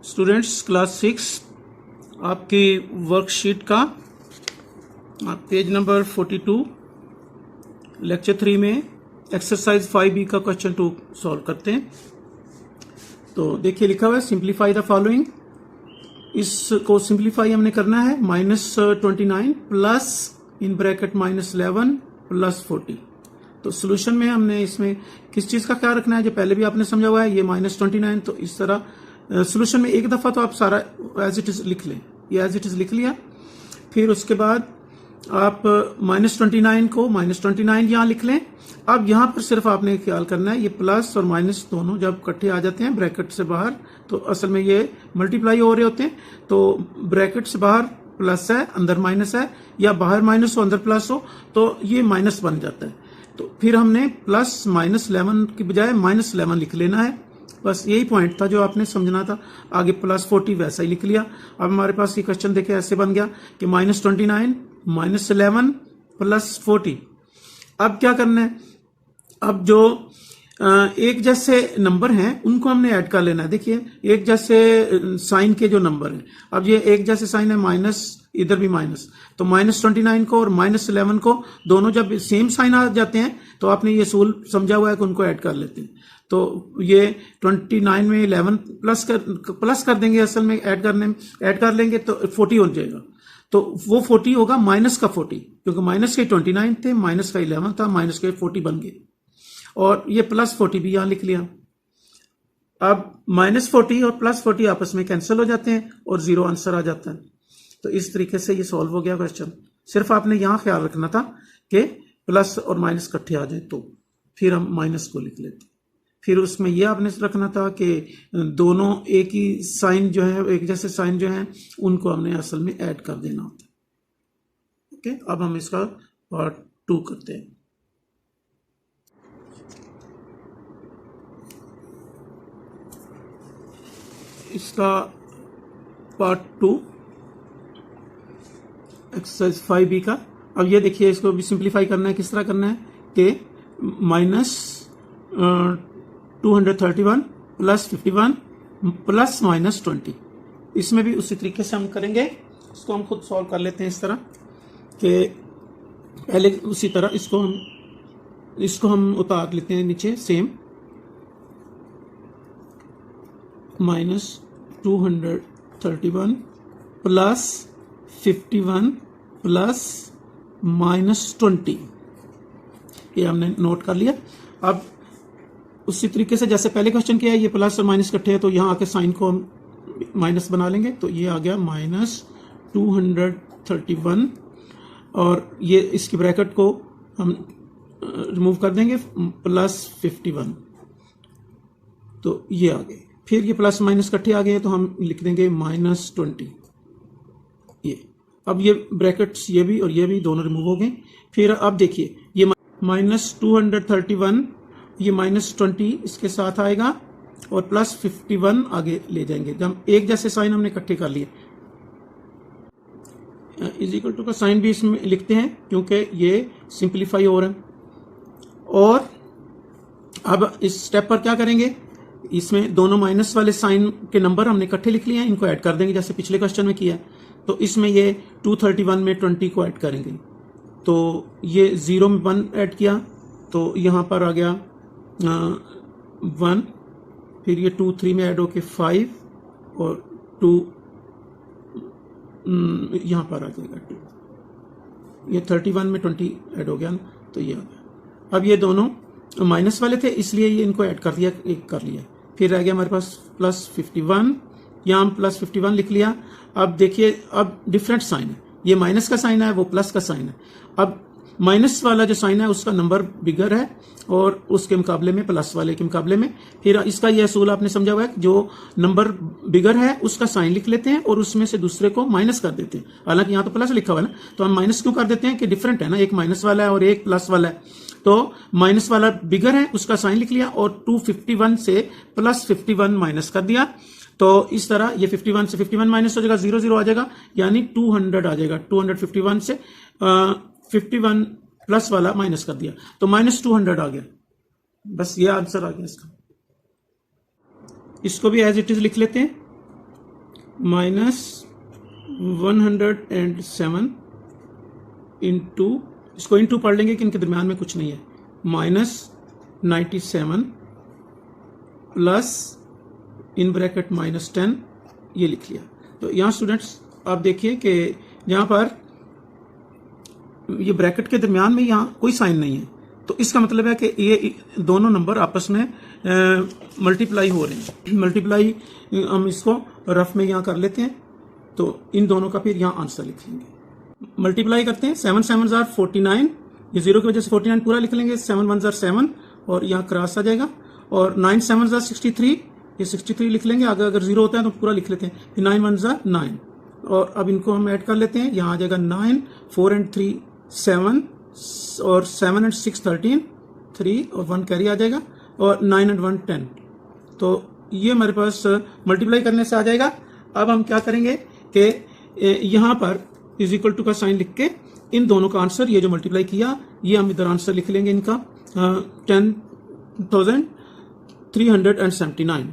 Students class 6 आपकी worksheet का page number 42 lecture 3 में एक्सरसाइज 5B का क्वेश्चन 2 सॉल्व करते हैं। तो देखिए लिखा हुआ है सिंप्लीफाई द फॉलोइंग। इसको सिंप्लीफाई हमने करना है -29 प्लस इन ब्रैकेट -11 प्लस 40। तो सोल्यूशन में हमने इसमें किस चीज का ख्याल रखना है, जो पहले भी आपने समझा हुआ है। ये -29 तो इस तरह सोल्यूशन में एक दफा तो आप सारा एज इट इज लिख लें। ये एज इट इज लिख लिया, फिर उसके बाद आप -29 को -29 यहां लिख लें। अब यहां पर सिर्फ आपने ख्याल करना है ये प्लस और माइनस दोनों जब इकट्ठे आ जाते हैं ब्रैकेट से बाहर तो असल में ये मल्टीप्लाई हो रहे होते हैं। तो ब्रैकेट से बाहर प्लस है, अंदर माइनस है, या बाहर माइनस हो अंदर प्लस हो तो ये माइनस बन जाता है। तो फिर हमने प्लस -11 की बजाय -11 लिख लेना है। बस यही पॉइंट था जो आपने समझना था। आगे +40 वैसा ही लिख लिया। अब हमारे पास ये क्वेश्चन देखे ऐसे बन गया कि -29 -11 प्लस 40। अब क्या करना है, अब जो एक जैसे नंबर हैं उनको हमने ऐड कर लेना है। देखिए एक जैसे साइन के जो नंबर हैं, अब ये एक जैसे साइन है माइनस, इधर भी माइनस, तो -29 को और -11 को दोनों जब सेम साइन आ जाते हैं तो आपने ये सूल समझा हुआ है कि उनको ऐड कर लेते हैं। तो ये 29 में 11 प्लस कर देंगे, असल में ऐड कर लेंगे तो 40 हो जाएगा। तो वो 40 होगा माइनस का 40, क्योंकि माइनस के 29 थे, माइनस का 11 था, माइनस के 40 बन गए। और ये +40 भी यहां लिख लिया। अब -40 और +40 आपस में कैंसिल हो जाते हैं और 0 आंसर आ जाता है। तो इस तरीके से ये सॉल्व हो गया क्वेश्चन। सिर्फ आपने यहां ख्याल रखना था कि प्लस और माइनस इकट्ठे आ जाए, तो फिर हम माइनस को लिख लेते। फिर उसमें यह आपने रखना था कि दोनों एक ही साइन जो है, एक जैसे साइन जो है, उनको हमने असल में ऐड कर देना होता है। ओके, अब हम इसका पार्ट 2 करते हैं। इसका पार्ट 2 एक्सरसाइज 5B का। अब ये देखिए इसको भी सिंप्लीफाई करना है। किस तरह करना है कि -231 प्लस 51 प्लस -20। इसमें भी उसी तरीके से हम करेंगे। इसको हम खुद सॉल्व कर लेते हैं इस तरह कि पहले उसी तरह इसको हम उतार लेते हैं नीचे सेम। -231 प्लस 51 प्लस -20, ये हमने नोट कर लिया। अब उसी तरीके से जैसे पहले क्वेश्चन किया है, ये प्लस और माइनस इकट्ठे हैं तो यहां आके साइन को हम माइनस बना लेंगे। तो ये आ गया -231 और ये इसकी ब्रैकेट को हम रिमूव कर देंगे, +51। तो ये आ गए। फिर ये प्लस माइनस इकट्ठे आ गए तो हम लिख देंगे -20। ये अब ये ब्रैकेट्स ये भी और ये भी दोनों रिमूव हो गए। फिर अब देखिए ये -231, ये -20 इसके साथ आएगा और +51 आगे ले जाएंगे। जब एक जैसे साइन हमने इकट्ठे कर लिए, इक्वल टू का साइन भी इसमें लिखते हैं क्योंकि ये सिंप्लीफाई हो रहा है। और अब इस स्टेप पर क्या करेंगे, इसमें दोनों माइनस वाले साइन के नंबर हमने इकट्ठे लिख लिए हैं, इनको ऐड कर देंगे जैसे पिछले क्वेश्चन में किया। तो इसमें ये 231 में 20 को ऐड करेंगे। तो ये 0 में 1 ऐड किया तो यहां पर आ गया 1, फिर ये 2 3 में ऐड होके 5 और 2 यहां पर आ जाएगा 2। ये 31 में 20 ऐड हो गया ना, तो ये आ गया। अब ये दोनों माइनस वाले थे इसलिए ये इनको ऐड कर दिया, एक कर लिया। फिर रह गया हमारे पास +51, यहां हम +51 लिख लिया। अब देखिए अब डिफरेंट साइन है, ये माइनस का साइन है, वो प्लस का साइन है। अब माइनस वाला जो साइन है उसका नंबर बिगर है और उसके मुकाबले में प्लस वाले के मुकाबले में। फिर इसका यह असूल आपने समझा हुआ है, जो नंबर बिगर है उसका साइन लिख लेते हैं और उसमें से दूसरे को माइनस कर देते हैं। हालांकि यहाँ तो प्लस लिखा हुआ है ना, तो हम माइनस क्यों कर देते हैं कि डिफरेंट है ना, एक माइनस वाला है और एक प्लस वाला है। तो माइनस वाला बिगर है उसका साइन लिख लिया और 251 से +51 माइनस कर दिया। तो इस तरह ये 51 से 51 माइनस हो जाएगा, 0 0 आ जाएगा, यानी 200 आ जाएगा। 251 से 51 प्लस वाला माइनस कर दिया तो -200 आ गया। बस ये आंसर आ गया इसका। इसको भी एज इट इज लिख लेते हैं। माइनस 107 इंटू, इसको इंटू पढ़ लेंगे कि इनके दरमियान में कुछ नहीं है, minus 97 plus in bracket minus 10, ये लिख लिया। तो यहाँ स्टूडेंट्स आप देखिए कि यहाँ पर ये ब्रैकेट के दरमियान में यहाँ कोई साइन नहीं है, तो इसका मतलब है कि ये दोनों नंबर आपस में मल्टीप्लाई हो रहे हैं। मल्टीप्लाई हम इसको रफ में यहाँ कर लेते हैं, तो इन दोनों का फिर यहाँ आंसर लिख लेंगे। मल्टीप्लाई करते हैं, 7 7 जार 49, ये जीरो की वजह से 49 पूरा लिख लेंगे, 7 1 जार 7 और यहाँ क्रॉस आ जाएगा, और 9 7 जार 63, ये 63 लिख लेंगे, आगे अगर जीरो होता है तो पूरा लिख लेते हैं, फिर 9 1 जार 9, और अब इनको हम ऐड कर लेते हैं, यहाँ आ जाएगा 9, 4 and 3 7, और 7 and 6 13, 3 और 1 कैरी आ जाएगा, और 9 and 1 10। तो ये हमारे पास मल्टीप्लाई करने से आ जाएगा। अब हम क्या करेंगे कि यहाँ पर इज इक्वल टू का साइन लिख के इन दोनों का आंसर, ये जो मल्टीप्लाई किया ये हम इधर आंसर लिख लेंगे इनका 10,379,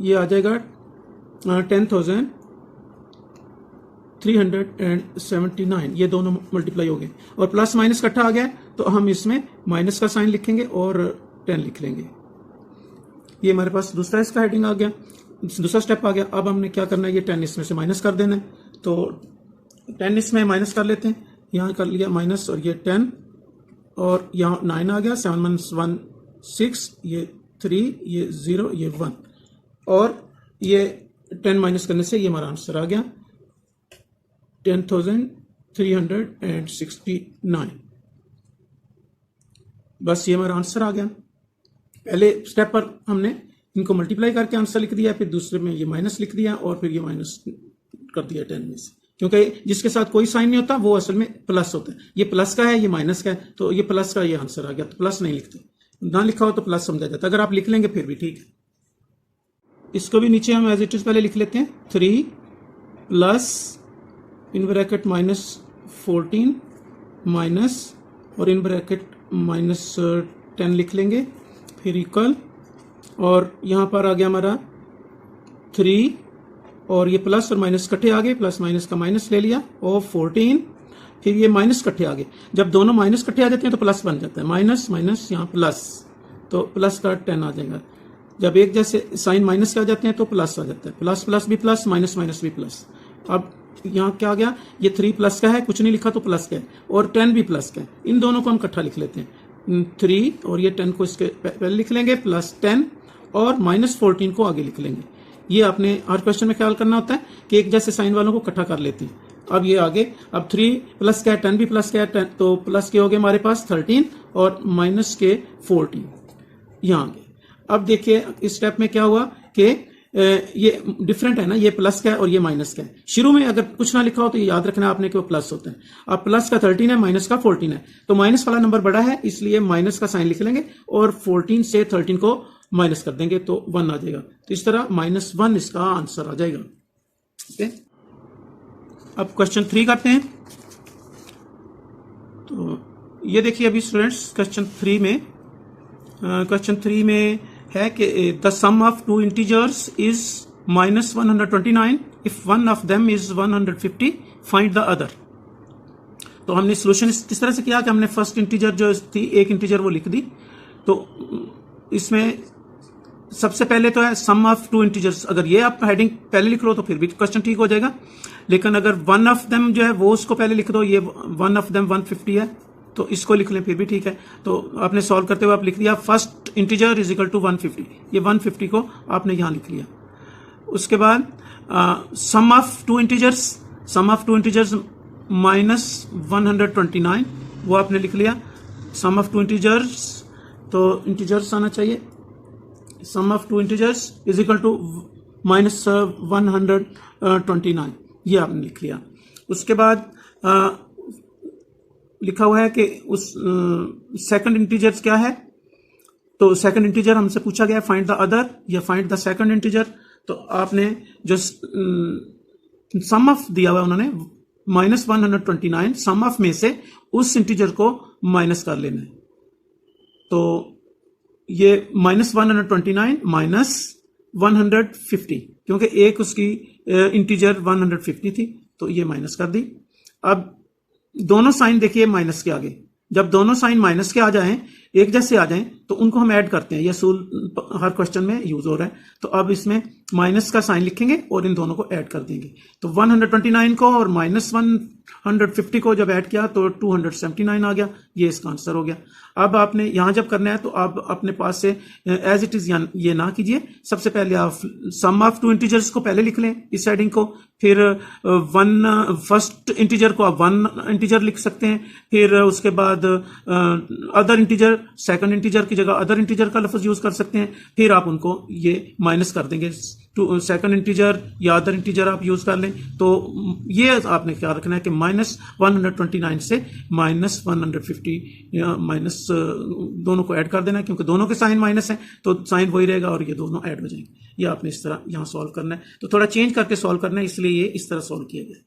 ये आ जाएगा 10,379, ये दोनों मल्टीप्लाई हो गए, और प्लस माइनस इकट्ठा आ गया तो हम इसमें माइनस का साइन लिखेंगे और 10 लिख लेंगे। ये हमारे पास दूसरा इसका हेडिंग आ गया, दूसरा स्टेप आ गया। अब हमने क्या करना है, ये 10 इसमें से माइनस कर देना है, तो 10 इसमें माइनस कर लेते हैं, यहाँ कर लिया माइनस, और ये 10, और यहाँ 9 आ गया, 7 1 1 6, ये 3, ये 0, ये 1, और ये 10 माइनस करने से ये हमारा आंसर आ गया 10,369। बस ये हमारा आंसर आ गया। पहले स्टेप पर हमने इनको मल्टीप्लाई करके आंसर लिख दिया, फिर दूसरे में ये माइनस लिख दिया, और फिर ये माइनस कर दिया 10 में से, क्योंकि जिसके साथ कोई साइन नहीं होता वो असल में प्लस होता है। ये प्लस का है, ये माइनस का है, तो ये प्लस का ये आंसर आ गया। तो प्लस नहीं लिखते, ना लिखा हो तो प्लस समझा जाता है, अगर आप लिख लेंगे फिर भी ठीक है। इसको भी नीचे हम एज इट इज पहले लिख लेते हैं, 3 plus in bracket minus 14 minus, और इन ब्रैकेट माइनस 10 लिख लेंगे, फिर इक्वल, और यहाँ पर आ गया हमारा 3, और ये प्लस और माइनस इकट्ठे आ गए, प्लस माइनस का माइनस ले लिया, और 14, फिर ये माइनस इकट्ठे आ गए। जब दोनों माइनस इकट्ठे आ जाते हैं तो प्लस बन जाता है, माइनस माइनस यहाँ प्लस, तो प्लस का 10 आ जाएगा। जब एक जैसे साइन माइनस के आ जाते हैं तो प्लस आ जाता है, प्लस प्लस भी प्लस, माइनस माइनस भी प्लस। अब यहाँ क्या आ गया, ये 3 प्लस का है, कुछ नहीं लिखा तो प्लस का है, और 10 भी प्लस का है, इन दोनों को हम इकट्ठा लिख लेते हैं, 3 और ये 10 को इसके पहले लिख लेंगे, प्लस 10 और माइनस 14 को आगे लिख लेंगे। ये आपने हर क्वेश्चन में ख्याल करना होता है कि एक जैसे साइन वालों को इकट्ठा कर लेते हैं। अब ये आगे, अब 3 प्लस का है, 10 भी प्लस का है, 10 तो प्लस के हो गए हमारे पास 13 और माइनस के 14 यहाँ आगे। अब देखिए इस स्टेप में क्या हुआ कि ये डिफरेंट है ना, ये प्लस का है और ये माइनस का है। शुरू में अगर कुछ ना लिखा हो तो ये याद रखना आपने कि वो प्लस होता है। अब प्लस का 13 है, माइनस का 14 है, तो माइनस वाला नंबर बड़ा है इसलिए माइनस का साइन लिख लेंगे, और 14 से 13 को माइनस कर देंगे तो 1 आ जाएगा। तो इस तरह -1 इसका आंसर आ जाएगा। ओके, अब क्वेश्चन 3 करते हैं। तो ये देखिए अभी स्टूडेंट्स क्वेश्चन 3 में है कि the sum of 2 integers is -129 if one of them is 150, find the other. तो हमने सोल्यूशन इस तरह से किया कि हमने फर्स्ट इंटीजर जो थी, एक इंटीजर वो लिख दी। तो इसमें सबसे पहले तो है सम ऑफ 2 इंटीजर्स। अगर ये आप हेडिंग पहले लिख लो तो फिर भी क्वेश्चन ठीक हो जाएगा, लेकिन अगर वन ऑफ देम जो है वो उसको पहले लिख दो, ये वन ऑफ देम 150 है तो इसको लिख लें फिर भी ठीक है। तो आपने सॉल्व करते हुए आप लिख दिया first integer is equal to 150, ये 150 को आपने यहां लिख लिया। उसके बाद सम ऑफ 2 इंटीजर्स -129 वो आपने लिख लिया। सम ऑफ 2 इंटीजर्स, तो इंटीजर्स आना चाहिए, sum of 2 integers is equal to -129, ये आपने लिख लिया। उसके बाद लिखा हुआ है कि उस सेकंड इंटीजर क्या है, तो सेकंड इंटीजर हमसे पूछा गया फाइंड द अदर या फाइंड द सेकंड इंटीजर। तो आपने जो सम ऑफ दिया हुआ उन्होंने -129, सम ऑफ में से उस इंटीजर को माइनस कर लेना है। तो ये -129 माइनस 150, क्योंकि एक उसकी इंटीजर 150 थी, तो ये माइनस कर दी। अब दोनों साइन देखिए माइनस के आगे, जब दोनों साइन माइनस के आ जाएं, एक जैसे आ जाएं, तो उनको हम ऐड करते हैं। ये असूल हर क्वेश्चन में यूज हो रहा है। तो अब इसमें माइनस का साइन लिखेंगे और इन दोनों को ऐड कर देंगे। तो 129 को और माइनस 150 को जब ऐड किया तो 279 आ गया। ये इसका आंसर हो गया। अब आपने यहां जब करना है तो आप अपने पास से एज इट इज ये ना कीजिए। सबसे पहले आप सम ऑफ टू इंटीजर्स को पहले लिख लें, इस हेडिंग को। फिर फर्स्ट इंटीजर को आप 1 इंटीजर लिख सकते हैं। फिर उसके बाद अदर इंटीजर, सेकंड इंटीजर की जगह अदर इंटीजर का लफ्ज यूज कर सकते हैं। फिर आप उनको ये माइनस कर देंगे। सेकंड इंटीजर या अदर इंटीजर आप यूज कर लें। तो ये आपने क्या रखना है कि -129 से -150 माइनस दोनों को ऐड कर देना है, क्योंकि दोनों के साइन माइनस हैं तो साइन वही रहेगा और ये दोनों ऐड हो जाएंगे। ये आपने इस तरह यहां सॉल्व करना है। तो थोड़ा चेंज करके सॉल्व करना है, इसलिए ये इस तरह सॉल्व किया गया।